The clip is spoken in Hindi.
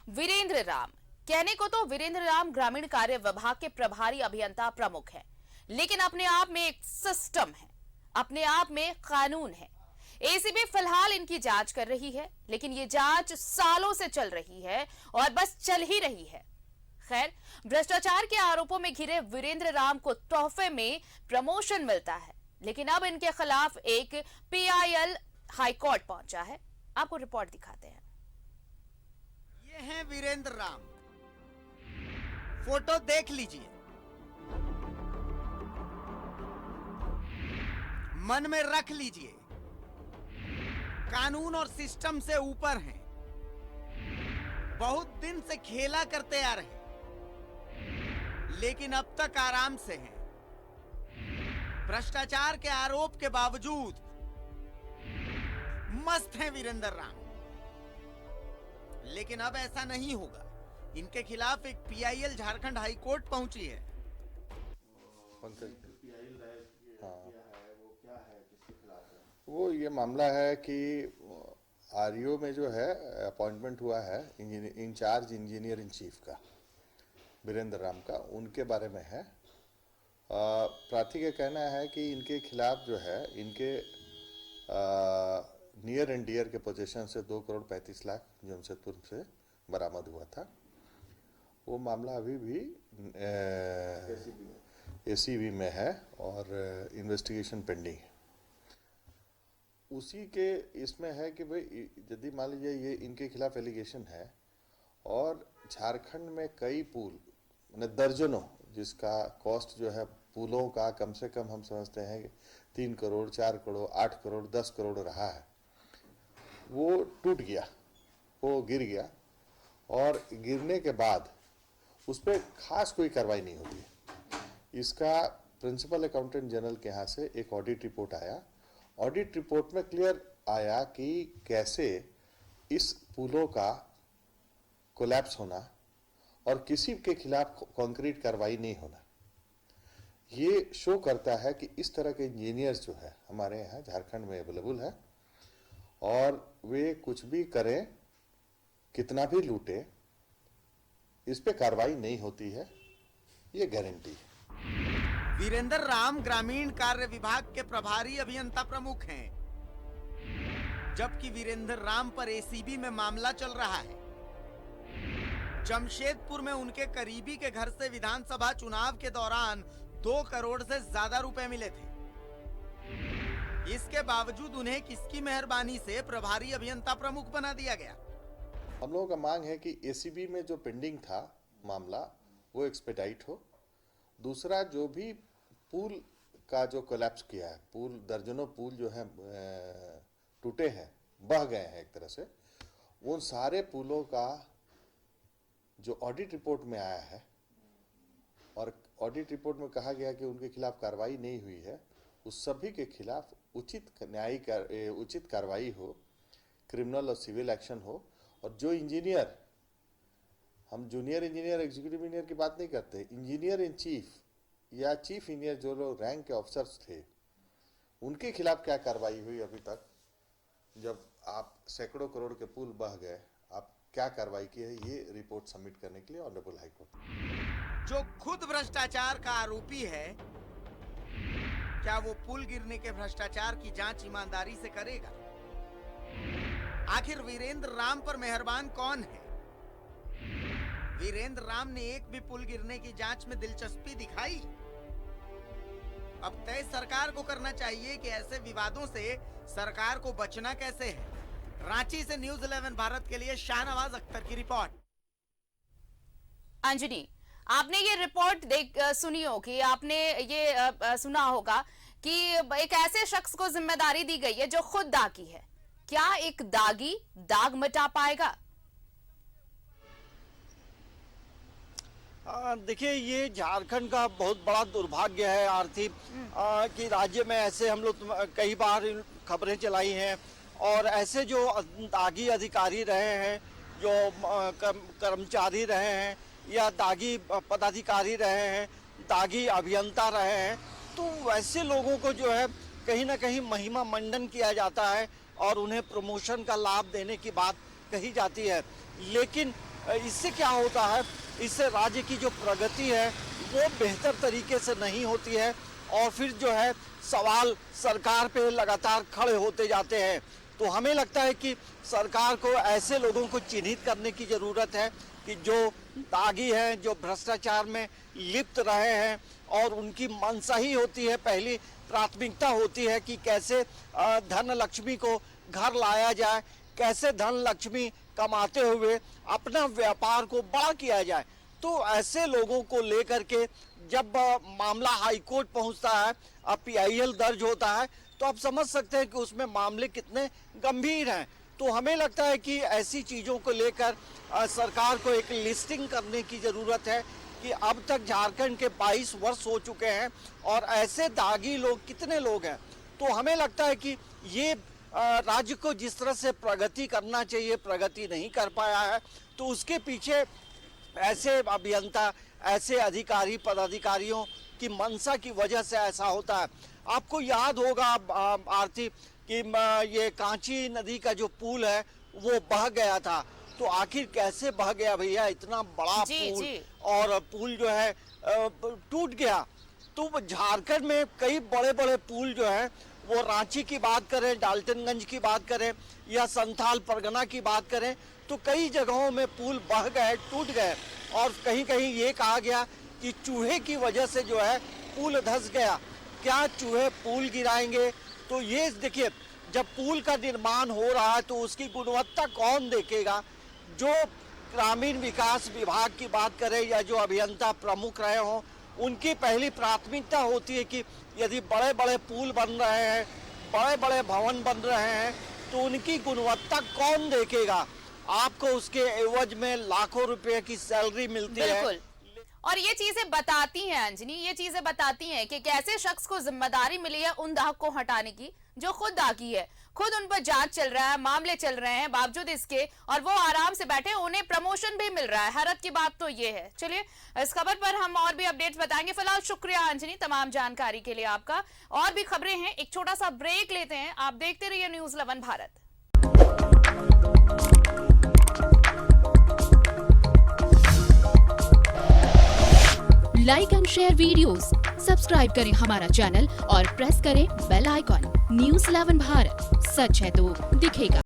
वीरेंद्र राम, कहने को तो वीरेंद्र राम ग्रामीण कार्य विभाग के प्रभारी अभियंता प्रमुख हैं, लेकिन अपने आप में एक सिस्टम है, अपने आप में कानून है। एसीबी फिलहाल इनकी जांच कर रही है, लेकिन ये जांच सालों से चल रही है और बस चल ही रही है। खैर, भ्रष्टाचार के आरोपों में घिरे वीरेंद्र राम को तोहफे में प्रमोशन मिलता है, लेकिन अब इनके खिलाफ एक पीआईएल हाईकोर्ट पहुंचा है। आपको रिपोर्ट दिखाते हैं। ये हैं वीरेंद्र राम, फोटो देख लीजिए। मन में रख लीजिए, कानून और सिस्टम से ऊपर हैं। बहुत दिन से खेला करते आ रहे, लेकिन अब तक आराम से हैं। भ्रष्टाचार के आरोप के बावजूद मस्त हैं वीरेंद्र राम। लेकिन अब ऐसा नहीं होगा। इनके खिलाफ एक पीआईएल झारखंड हाई कोर्ट पहुंची है। वो ये मामला है कि आरईओ में जो है अपॉइंटमेंट हुआ है इंचार्ज इंजीनियर इन चीफ का, वीरेंद्र राम का, उनके बारे में है। प्रार्थी का कहना है कि इनके खिलाफ जो है इनके नियर एंड डियर के पोजीशन से 2 करोड़ 35 लाख जमशेदपुर से बरामद हुआ था। वो मामला अभी भी एसीबी में है और इन्वेस्टिगेशन पेंडिंग है। उसी के इसमें है कि भाई यदि मान लीजिए ये इनके खिलाफ एलिगेशन है और झारखंड में कई पुल मतलब दर्जनों, जिसका कॉस्ट जो है पुलों का कम से कम हम समझते हैं 3 करोड़ 4 करोड़ 8 करोड़ 10 करोड़ रहा है, वो टूट गया, वो गिर गया और गिरने के बाद उस पर खास कोई कार्रवाई नहीं होती है। इसका प्रिंसिपल अकाउंटेंट जनरल के यहाँ से एक ऑडिट रिपोर्ट आया। ऑडिट रिपोर्ट में क्लियर आया कि कैसे इस पुलों का कोलैप्स होना और किसी के खिलाफ कॉन्क्रीट कार्रवाई नहीं होना, ये शो करता है कि इस तरह के इंजीनियर्स जो है हमारे यहाँ झारखंड में अवेलेबल है और वे कुछ भी करें, कितना भी लूटे, इस पे कार्रवाई नहीं होती है, ये गारंटी है। वीरेंद्र राम ग्रामीण कार्य विभाग के प्रभारी अभियंता प्रमुख हैं, जबकि वीरेंद्र राम पर एसीबी में मामला चल रहा है। जमशेदपुर में उनके करीबी के घर से विधानसभा चुनाव के दौरान 2 करोड़ से ज्यादा रुपए मिले थे। इसके बावजूद उन्हें किसकी मेहरबानी से प्रभारी अभियंता प्रमुख बना दिया गया? हम लोगों का मांग है कि एसीबी में जो पेंडिंग था मामला वो एक्सपेडाइट हो। दूसरा, जो भी पुल का जो कोलैप्स किया है, पुल दर्जनों पुल जो है टूटे हैं, बह गए हैं एक तरह से, उन सारे पुलों का जो ऑडिट रिपोर्ट में आया है और ऑडिट रिपोर्ट में कहा गया कि उनके खिलाफ कार्रवाई नहीं हुई है, उस सभी के खिलाफ उचित कार्रवाई हो, क्रिमिनल और सिविल एक्शन हो। और जो इंजीनियर, हम जूनियर इंजीनियर एग्जीक्यूटिव इंजीनियर की बात नहीं करते, इंजीनियर इन चीफ या चीफ इंजीनियर जो लोग रैंक के ऑफिसर्स थे, उनके खिलाफ क्या कार्रवाई हुई अभी तक? जब आप सैकड़ों करोड़ के पुल बह गए, आप क्या कार्रवाई की है, ये रिपोर्ट सबमिट करने के लिए ऑनरेबल हाईकोर्ट। जो खुद भ्रष्टाचार का आरोपी है, क्या वो पुल गिरने के भ्रष्टाचार की जांच ईमानदारी से करेगा? आखिर वीरेंद्र राम पर मेहरबान कौन है? वीरेंद्र राम ने एक भी पुल गिरने की जांच में दिलचस्पी दिखाई? अब तय सरकार को करना चाहिए कि ऐसे विवादों से सरकार को बचना कैसे है। रांची से न्यूज़ 11 भारत के लिए शाहनवाज अख्तर की रिपोर्ट। अंजनी, आपने ये रिपोर्ट सुनी होगी, आपने ये सुना होगा कि एक ऐसे शख्स को जिम्मेदारी दी गई है जो खुद दागी है। क्या एक दागी दाग मिटा पाएगा? देखिए, ये झारखंड का बहुत बड़ा दुर्भाग्य है आर्थिक कि राज्य में ऐसे हम लोग कई बार खबरें चलाई हैं और ऐसे जो दागी अधिकारी रहे हैं, जो कर्मचारी रहे हैं या दागी पदाधिकारी रहे हैं, दागी अभियंता रहे हैं, तो वैसे लोगों को जो है कहीं ना कहीं महिमा मंडन किया जाता है और उन्हें प्रमोशन का लाभ देने की बात कही जाती है। लेकिन इससे क्या होता है, इससे राज्य की जो प्रगति है वो बेहतर तरीके से नहीं होती है और फिर जो है सवाल सरकार पे लगातार खड़े होते जाते हैं। तो हमें लगता है कि सरकार को ऐसे लोगों को चिन्हित करने की ज़रूरत है कि जो दागी हैं, जो भ्रष्टाचार में लिप्त रहे हैं और उनकी मंशा ही होती है, पहली प्राथमिकता होती है कि कैसे धन लक्ष्मी को घर लाया जाए, कैसे धन लक्ष्मी कमाते हुए अपना व्यापार को बड़ा किया जाए। तो ऐसे लोगों को लेकर के जब मामला हाईकोर्ट पहुंचता है, PIL दर्ज होता है, तो आप समझ सकते हैं कि उसमें मामले कितने गंभीर हैं। तो हमें लगता है कि ऐसी चीज़ों को लेकर सरकार को एक लिस्टिंग करने की ज़रूरत है कि अब तक झारखंड के 22 वर्ष हो चुके हैं और ऐसे दागी लोग कितने लोग हैं। तो हमें लगता है कि ये राज्य को जिस तरह से प्रगति करना चाहिए, प्रगति नहीं कर पाया है, तो उसके पीछे ऐसे अभियंता, ऐसे अधिकारी, पदाधिकारियों की मंशा की वजह से ऐसा होता है। आपको याद होगा आरती कि ये कांची नदी का जो पुल है वो बह गया था। तो आखिर कैसे बह गया भैया, इतना बड़ा पुल, और पुल जो है टूट गया। तो झारखंड में कई बड़े बड़े पुल जो है, वो रांची की बात करें, डाल्टनगंज की बात करें या संथाल परगना की बात करें, तो कई जगहों में पुल बह गए, टूट गए और कहीं कहीं ये कहा गया कि चूहे की वजह से जो है पुल धंस गया। क्या चूहे पुल गिराएंगे? तो ये देखिए, जब पुल का निर्माण हो रहा है तो उसकी गुणवत्ता कौन देखेगा? जो ग्रामीण विकास विभाग की बात करें या जो अभियंता प्रमुख रहे हों, उनकी पहली प्राथमिकता होती है कि यदि बड़े बड़े पुल बन रहे हैं, बड़े बड़े भवन बन रहे हैं, तो उनकी गुणवत्ता कौन देखेगा? आपको उसके एवज में लाखों रुपए की सैलरी मिलती है। और ये चीजें बताती हैं अंजनी, ये चीजें बताती हैं कि कैसे शख्स को जिम्मेदारी मिली है उन दाग को हटाने की जो खुद दागी है, खुद उन पर जांच चल रहा है, मामले चल रहे हैं, बावजूद इसके और वो आराम से बैठे, उन्हें प्रमोशन भी मिल रहा है। हैरत की बात तो ये है। चलिए, इस खबर पर हम और भी अपडेट्स बताएंगे। फिलहाल शुक्रिया अंजनी तमाम जानकारी के लिए आपका। और भी खबरें हैं, एक छोटा सा ब्रेक लेते हैं। आप देखते रहिए news 11 Bharat. Like and share videos, subscribe करें हमारा चैनल और प्रेस करें बेल आइकॉन। न्यूज़ 11 भारत, सच है तो दिखेगा।